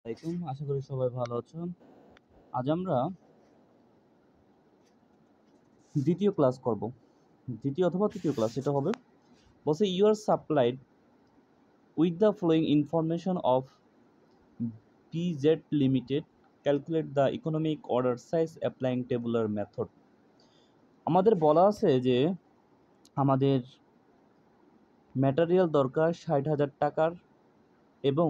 আশা করি সবাই ভালো আছো। আজ আমরা দ্বিতীয় ক্লাস করব। দ্বিতীয় অথবা তৃতীয় ক্লাস এটা হবে। বলছে you are supplied with the following information of BZ limited, calculate the economic order size applying tabular method. আমাদের বলা আছে যে আমাদের ম্যাটেরিয়াল দরকার ৬০,০০০ টাকার এবং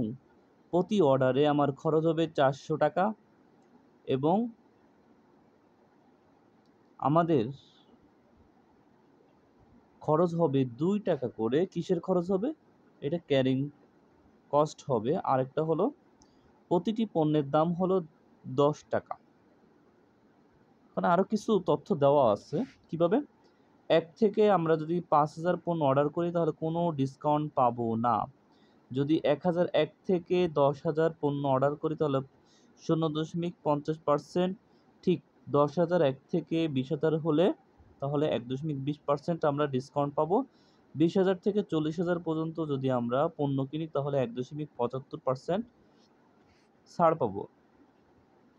প্রতি অর্ডারে আমার খরচ হবে ৪০০ টাকা এবং আমাদের খরচ হবে ২ টাকা করে। কিসের খরচ হবে? এটা ক্যারিং কস্ট হবে। আরেকটা হলো প্রতিটি পণ্যের দাম হলো ১০ টাকা। মানে আরও কিছু তথ্য দেওয়া আছে কিভাবে। ১ থেকে আমরা যদি ৫,০০০ পণ্য অর্ডার করি তাহলে কোনো ডিসকাউন্ট পাবো না। যদি ১,০০১ থেকে ১০,০০০ পণ্য অর্ডার করি তাহলে ০.৫০%, ঠিক ১০,০০০ ১ থেকে ২০,০০০ হলে তাহলে ১.২০% আমরা ডিসকাউন্ট পাবো। ২০,০০০ থেকে ৪০,০০০ পর্যন্ত যদি আমরা পণ্য কিনি তাহলে ১.৭৫% ছাড় পাবো।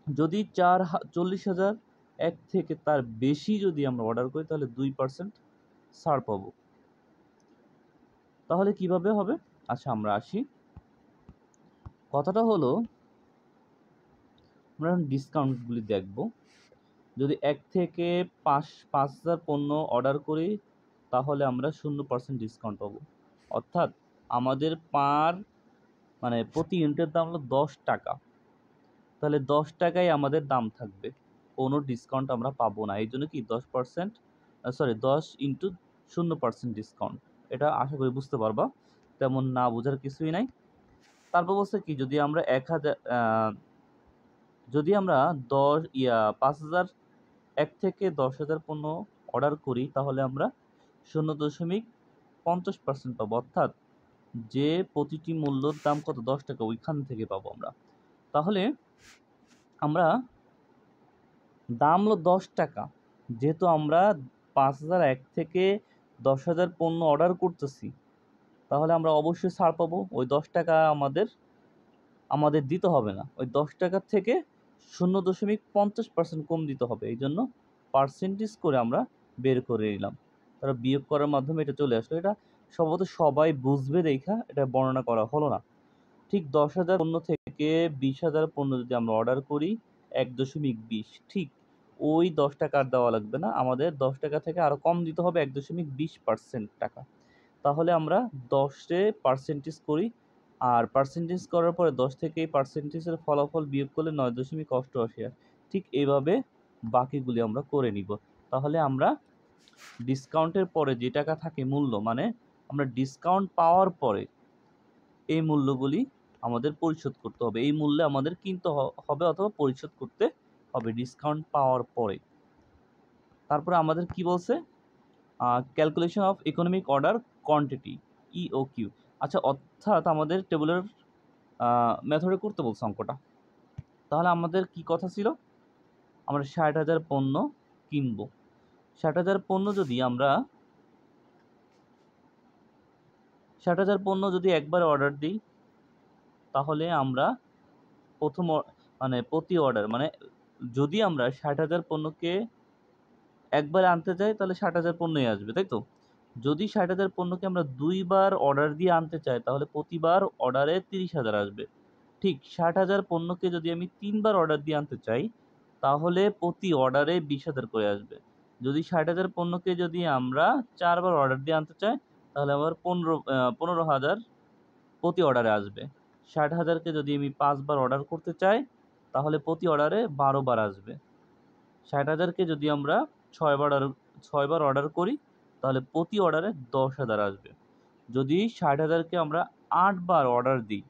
যদি ৪০,০০০ এক থেকে তার বেশি যদি আমরা অর্ডার করি তাহলে ২% ছাড় পাবো। তাহলে কিভাবে হবে? আচ্ছা আমরা আসি। কথাটা হলো আমরা এখন ডিসকাউন্টগুলি দেখব। যদি ১ থেকে ৫,০০০ পণ্য অর্ডার করি তাহলে আমরা 0% ডিসকাউন্ট পাবো। অর্থাৎ আমাদের প্রতি ইউনিটের দাম হলো ১০ টাকা। তাহলে ১০ টাকায় আমাদের দাম থাকবে, কোনো ডিসকাউন্ট আমরা পাবো না। এই জন্য কি 10% 10 ইন্টু 0% ডিসকাউন্ট। এটা আশা করি বুঝতে পারবা, তেমন না বোঝার কিছুই নাই। তারপর বলছে কি যদি আমরা ৫,০০০ ১ থেকে ১০,০০০ পণ্য অর্ডার করি তাহলে আমরা ০.৫০% পাবো। অর্থাৎ যে প্রতিটি মূল্যর দাম কত ১০ টাকা ওইখান থেকে পাবো আমরা। তাহলে আমরা দাম হলো ১০ টাকা, যেহেতু আমরা ৫,০০১ থেকে ১০,০০০ পণ্য অর্ডার করতেছি তাহলে আমরা অবশ্যই ছাড় পাবো। ওই ১০ টাকা আমাদের দিতে হবে না, ওই ১০ টাকার থেকে ০.৫০% কম দিতে হবে। এই জন্য পার্সেন্টেজ করে আমরা বের করে নিলাম, তারা বিয়োগ করার মাধ্যমে এটা চলে আসলো। এটা সম্ভবত সবাই বুঝবে দেখা এটা বর্ণনা করা হলো না। ঠিক ১০,০০০ পণ্য থেকে ২০,০০০ পণ্য যদি আমরা অর্ডার করি ১.২০, ঠিক ওই ১০ টাকা আর দেওয়া লাগবে না, আমাদের ১০ টাকা থেকে আরও কম দিতে হবে ১.২০% টাকা। তাহলে আমরা ১০-এ পার্সেন্টেজ করি, আর পার্সেন্টেজ করার পরে ১০ থেকে এই পার্সেন্টেজের ফলাফল বিয়োগ করলে ৯.৮৮ আসে। ঠিক এইভাবে বাকিগুলি আমরা করে নিব। তাহলে আমরা ডিসকাউন্টের পরে যে টাকা থাকে মূল্য, মানে আমরা ডিসকাউন্ট পাওয়ার পরে এই মূল্যগুলি আমাদের পরিশোধ করতে হবে। এই মূল্যে আমাদের কিনতে হবে অথবা পরিশোধ করতে হবে ডিসকাউন্ট পাওয়ার পরে। তারপরে আমাদের কি বলছে? Calculation of economic order quantity, EOQ. আচ্ছা, অর্থাৎ আমাদের টেবুলার মেথডে করতে বলছে অঙ্কটা। তাহলে আমাদের কি কথা ছিল? আমরা ৬০,০০০ পণ্য কিনবো। ৬০,০০০ পণ্য যদি একবার অর্ডার দিই তাহলে আমরা প্রতি অর্ডার যদি আমরা ৬০,০০০ পণ্যকে একবারে আনতে চাই তাহলে ৬০,০০০ পণ্যই আসবে, তাই তো? যদি ৬০,০০০ পণ্যকে আমরা ২ বার অর্ডার দিয়ে আনতে চাই তাহলে প্রতিবার অর্ডারে ৩০,০০০ আসবে। ঠিক ৬০,০০০ পণ্যকে যদি আমি ৩ বার অর্ডার দিয়ে আনতে চাই তাহলে প্রতি অর্ডারে ২০,০০০ করে আসবে। যদি ৬০,০০০ পণ্যকে যদি আমরা ৪ বার অর্ডার দিয়ে আনতে চাই তাহলে আবার ১৫,০০০ প্রতি অর্ডারে আসবে। ৬০,০০০কে যদি আমি ৫ বার অর্ডার করতে চাই তাহলে প্রতি অর্ডারে ১২ বার আসবে। ৬০,০০০কে যদি আমরা ৬ বার অর্ডার করি তাহলে প্রতি অর্ডারে ১০,০০০ আসবে। যদি ৬০,০০০কে আমরা ৮ বার অর্ডার দিই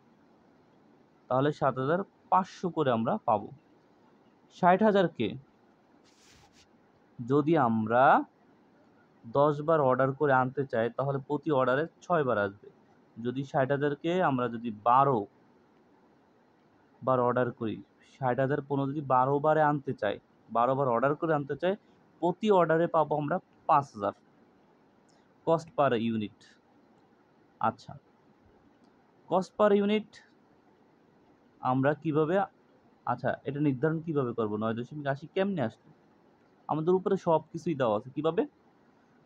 তাহলে ৭,৫০০ করে আমরা পাবো। ৬০,০০০কে যদি আমরা ১০ বার অর্ডার করে আনতে চাই তাহলে প্রতি অর্ডারে ৬ বার আসবে। যদি ৬০,০০০কে আমরা ১২ বার অর্ডার করি, ৬০,০০০ পণ্য যদি ১২ বারে আনতে চাই, ১২ বার অর্ডার করে আনতে চাই, প্রতি অর্ডারে পাবো আমরা ৫,০০০ কস্ট পার ইউনিট। আচ্ছা, কস্ট পার ইউনিট আমরা কিভাবে, আচ্ছা এটা নির্ধারণ কিভাবে করব 9.80 কেমনে আসবে? আমাদের উপরে সব কিছুই দেওয়া আছে। কিভাবে?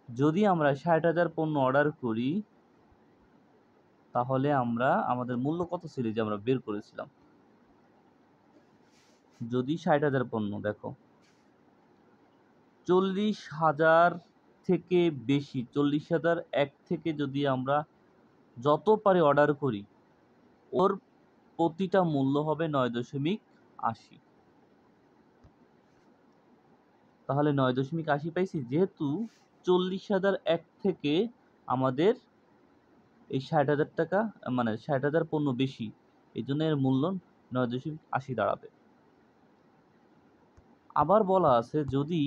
যদি আমরা 60,000 পণ্য অর্ডার করি তাহলে আমরা আমাদের মূল্য কত ছিল যে আমরা বের করেছিলাম। যদি 60,000 পণ্য, দেখো 40,000 থেকে বেশি, 40,001 থেকে যদি আমরা যত পারি অর্ডার করি, ওর প্রতিটা মূল্য হবে 9.80। তাহলে 9.80 পাইছি। যেহেতু 40,001 থেকে আমাদের এই 60,000 টাকা, মানে 60,000 পণ্য বেশি, এই জন্য এর মূল্য 9.80 দাঁড়াবে। আবার বলা আছে, যদি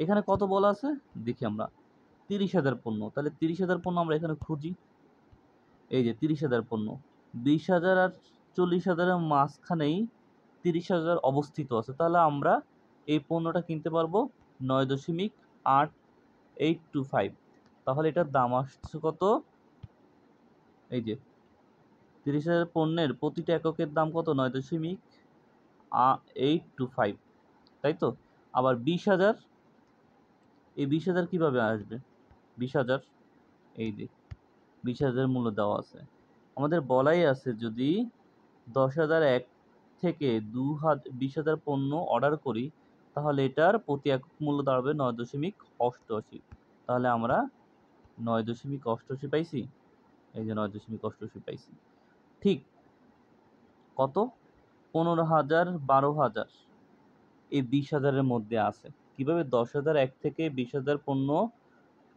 এখানে কত বলা আছে দেখি আমরা, 30,000 পণ্য, তাহলে 30,000 পণ্য আমরা এখানে খুঁজি। এই যে 30,000 পণ্য, 20,000 আর 40,000-এর মাঝখানেই 30,000 অবস্থিত আছে। তাহলে আমরা এই পণ্যটা কিনতে পারবো 9.825। তাহলে এটার দাম আসছে কত? এই যে 30,000 পণ্যের প্রতিটা এককের দাম কত? 9.825, তাই তো? আবার 20,000, এই 20,000 কিভাবে আসবে? 20,000 এই যে 20,000 মূল্য দেওয়া আছে। আমাদের বলাই আছে যদি 10,001 থেকে 20,000 পণ্য অর্ডার করি তাহলে এটার প্রতি একক মূল্য দাঁড়াবে 9.88। তাহলে আমরা 9.88 পাইছি। এই যে 9.88 পাইছি। ঠিক কত? 15,000, 12,000, এই 20,000-এর মধ্যে আছে। কিভাবে? 10,001 থেকে 20,000 পণ্য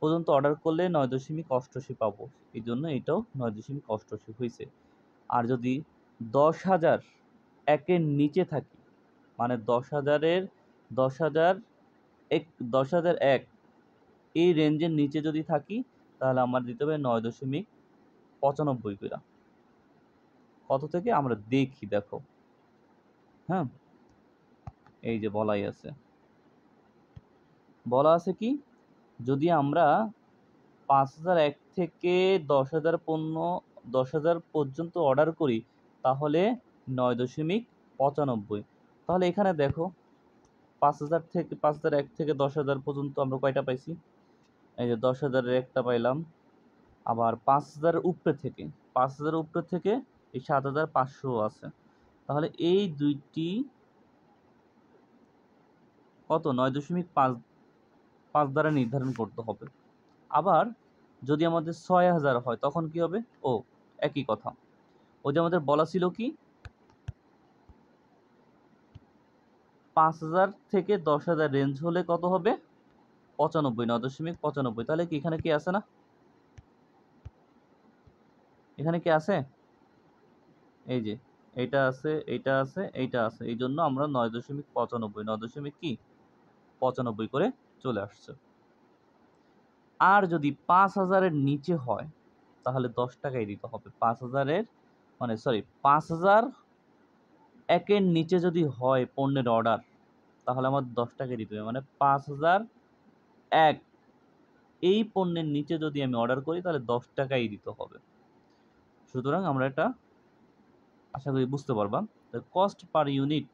পর্যন্ত অর্ডার করলে 9.88 পাবো। এই জন্য এটাও 9.88 হয়েছে। আর যদি 10,000 একের নিচে থাকি, মানে 10,001 এই রেঞ্জের নিচে যদি থাকি তাহলে আমার দিতে হবে 9.95 করে। কত থেকে আমরা দেখি, দেখো হ্যাঁ, এই যে বলা আছে কি, যদি আমরা 5,001 থেকে 10,000 পণ্য 10,000 পর্যন্ত অর্ডার করি তাহলে 9.95। তাহলে এখানে দেখো 5,001 থেকে 10,000 পর্যন্ত আমরা কয়টা পাইছি? এই যে 10,000-এর একটা পাইলাম। আবার 5,000-এর উপরে থেকে এই 7,500 আছে। তাহলে এই দুইটি কত? 9.5 দ্বারা নির্ধারণ করতে হবে। আবার যদি আমাদের 6,000 হয় তখন কি হবে? ও একই কথা। ওই যে আমাদের বলা ছিল কি 5,000 থেকে 10,000 রেঞ্জ হলে কত হবে? 9.95। তাহলে কি এখানে কি আছে না? এখানে কি আছে? এই যে এইটা আছে, এইটা আছে, এইটা আছে। এই জন্য আমরা 9.95 করে চলে আসছে। আর যদি 5,000-এর নিচে হয় তাহলে 10 টাকাই দিতে হবে। 5,000-এর মানে সরি 5,000 একের নিচে যদি হয় পণ্যের অর্ডার তাহলে আমার 10 টাকাই দিতে হবে। মানে 5,001 এই পণ্যের নিচে যদি আমি অর্ডার করি তাহলে 10 টাকাই দিতে হবে। সুতরাং আমরা এটা আশা করি বুঝতে পারবা। কস্ট পার ইউনিট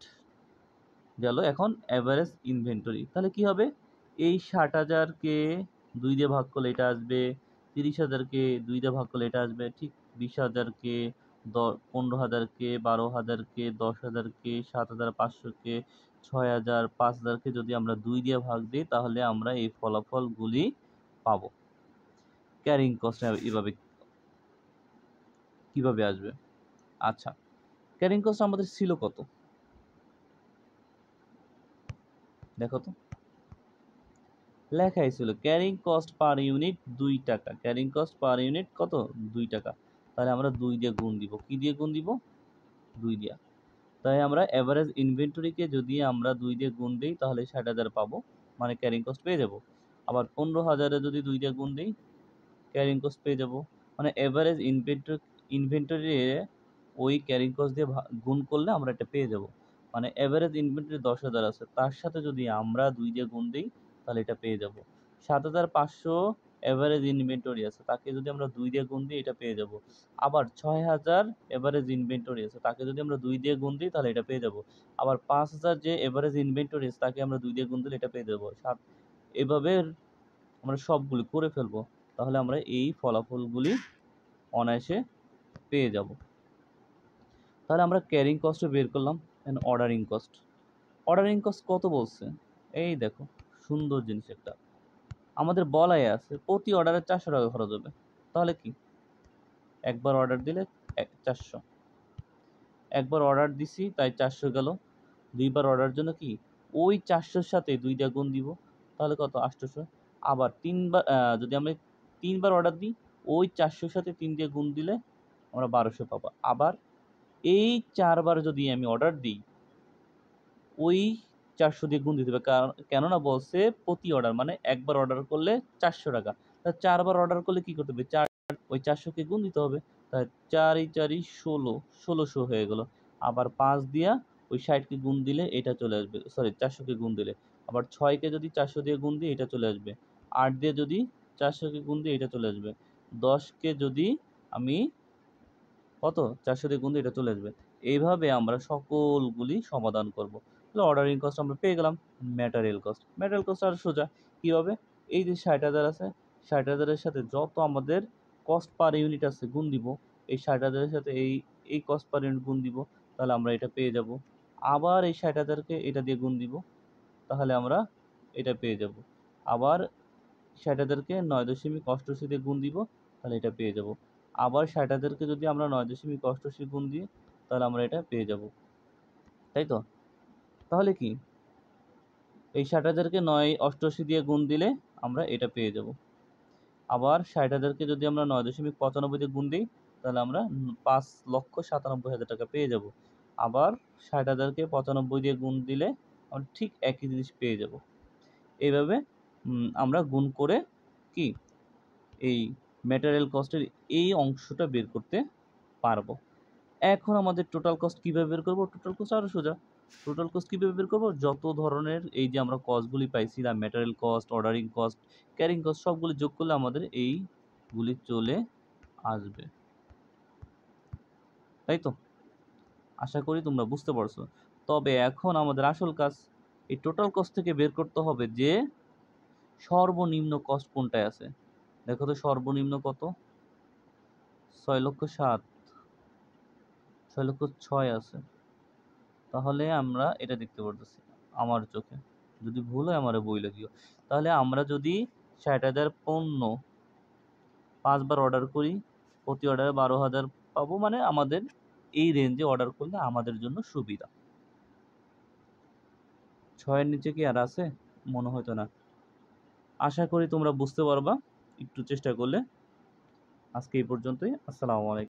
গেল। এখন অ্যাভারেজ ইনভেন্টরি, তাহলে কি হবে? এই 60,000-কে 2 দিয়ে ভাগ করলে এটা আসবে, 30,000-কে 2 দিয়ে ভাগ করলে এটা আসবে, ঠিক 20,000-কে 15,000-কে 12,000-কে 10,000-কে 7,500-কে 6,000 5,000-কে যদি আমরা 2 দিয়ে ভাগ দিই তাহলে আমরা এই ফলাফলগুলি পাবো। ক্যারিং কস্ট এভাবে কিভাবে আসবে? আচ্ছা, ক্যারিং কস্ট আমাদের ছিল কত দেখো তো, লেখাই ছিল ক্যারিং কস্ট পার ইউনিট 2 টাকা। ক্যারিং কস্ট পার ইউনিট কত? 2 টাকা। তাহলে আমরা 2 দিয়ে গুণ দিব। কি দিয়ে গুণ দিব? 2 দিয়া। তাই আমরা এভারেজ ইনভেন্টরিকে যদি আমরা 2 দিয়ে গুণ দিই তাহলে 60,000 পাবো, মানে ক্যারিং কস্ট পেয়ে যাব। আবার 15,000-এ যদি 2 দিয়ে গুণ দিই ক্যারিং কস্ট পেয়ে যাব। মানে এভারেজ ইনভেন্টরি ওই ক্যারিং কস্ট দিয়ে গুণ করলে আমরা এটা পেয়ে যাব। মানে এভারেজ ইনভেন্টরি 10,000 আছে, তার সাথে যদি আমরা 2 দিয়ে গুণ দিই তাহলে এটা পেয়ে যাব। 7,500 এভারেজ ইনভেন্টরি আছে, তাকে যদি আমরা 2 দিয়ে গুণ দিই এটা পেয়ে যাব। আবার 6000 এভারেজ ইনভেন্টরি আছে, তাকে যদি আমরা 2 দিয়ে গুণ দিই তাহলে এটা পেয়ে যাব। আবার 5000 যে এভারেজ ইনভেন্টরি আছে তাকে আমরা 2 দিয়ে গুণ দিলে এটা পেয়ে যাব। এভাবে আমরা সবগুলি করে ফেলবো, তাহলে আমরা এই ফলাফলগুলি অনায়াসে পেয়ে যাব। তাহলে আমরা ক্যারিং কস্টও বের করলাম। And ordering cost, ordering cost কত বলছে, এই দেখো সুন্দর জিনিস একটা আমাদের বলাই আছে প্রতি অর্ডারে 400 টাকা খরচ হবে। তাহলে কি একবার অর্ডার দিলে 400, একবার অর্ডার দিছি তাই 400 গেল। দুইবার অর্ডার জন্য কি ওই 400-র সাথে 2 দিয়ে গুণ দিব, তাহলে কত 800। আবার তিনবার যদি আমরা 3বার অর্ডার দিই ওই 400-র সাথে 3 দিয়ে গুণ দিলে আমরা 1200 পাবো। আবার এই 4বার যদি আমি অর্ডার দিই ওই 400 দিয়ে গুণ দিতে হবে, কেননা বলছে প্রতি অর্ডার মানে একবার অর্ডার করলে 400 টাকা। তা 4বার অর্ডার করলে কি করতে হবে, ওই 400-কে গুণ দিতে হবে। তাই 4 × 4 = 16, 1600 হয়ে গেল। আবার 5 দিয়া ওই 60-কে গুণ দিলে এটা চলে আসবে, সরি 400-কে গুণ দিলে। আবার 6-কে যদি 400 দিয়ে গুণ দিই এটা চলে আসবে। 8 দিয়ে যদি 400-কে গুণ দিই এটা চলে আসবে। 10-কে যদি আমি কত 400 দিয়ে গুণ দিই এটা চলে আসবে। এইভাবে আমরা সকলগুলি সমাধান করব। তাহলে অর্ডারিং কস্ট আমরা পেয়ে গেলাম। ম্যাটেরিয়াল কস্ট, ম্যাটেরিয়াল কস্ট আর সোজা কীভাবে, এই যে 60,000 আছে 60,000-এর সাথে যত আমাদের কস্ট পার ইউনিট আছে গুণ দিব, এই 60,000-এর সাথে এই কস্ট পার ইউনিট গুণ দিব, তাহলে আমরা এটা পেয়ে যাব। আবার এই 60,000-কে এটা দিয়ে গুণ দিব, তাহলে আমরা এটা পেয়ে যাব। আবার 60,000-কে 9.88 দিয়ে গুণ দিব, তাহলে এটা পেয়ে যাব। আবার 60,000-কে যদি আমরা 9.88 গুণ দিই তাহলে আমরা এটা পেয়ে যাব, তাই তো? তাহলে কি এই 60,000-কে 9.88 দিয়ে গুণ দিলে আমরা এটা পেয়ে যাব। আবার 60,000-কে যদি আমরা 9.95 দিয়ে গুণ দিই তাহলে আমরা 5,97,000 টাকা পেয়ে যাব। আবার 60,000-কে 95 দিয়ে গুণ দিলে আমরা ঠিক একই জিনিস পেয়ে যাব। এইভাবে আমরা গুণ করে কি এই ম্যাটেরিয়াল কস্টের এই অংশটা বের করতে পারবো। এখন আমাদের টোটাল কস্ট কীভাবে বের করব? টোটাল কস্ট আরও সোজা। টোটাল কস্ট কীভাবে বের করব? যত ধরনের এই যে আমরা কস্টগুলি পাইছিলাম, material cost, ordering cost, carrying cost, সবগুলি যোগ করলে আমাদের এইগুলি চলে আসবে, তাই তো? আশা করি তোমরা বুঝতে পারছো। তবে এখন আমাদের আসল কাজ এই টোটাল কস্ট থেকে বের করতে হবে যে সর্বনিম্ন কস্ট কোনটায় আছে। দেখো তো সর্বনিম্ন কত, 6,07,000, 6,06,000 আছে। তাহলে আমরা এটা দেখতে পারতেছি আমার চোখে, যদি ভুল হয় আমারে বইলে দিও। তাহলে আমরা যদি 60,000 পণ্য 5 বার অর্ডার করি, প্রতি অর্ডারে 12,000 পাবো, মানে আমাদের এই রেঞ্জে অর্ডার করলে আমাদের জন্য সুবিধা। 6-এর নিচে কি আর আছে? মনে হয়তো না। আশা করি তোমরা বুঝতে পারবা একটু চেষ্টা করলে। আজকে এই পর্যন্তই। আসসালামু আলাইকুম।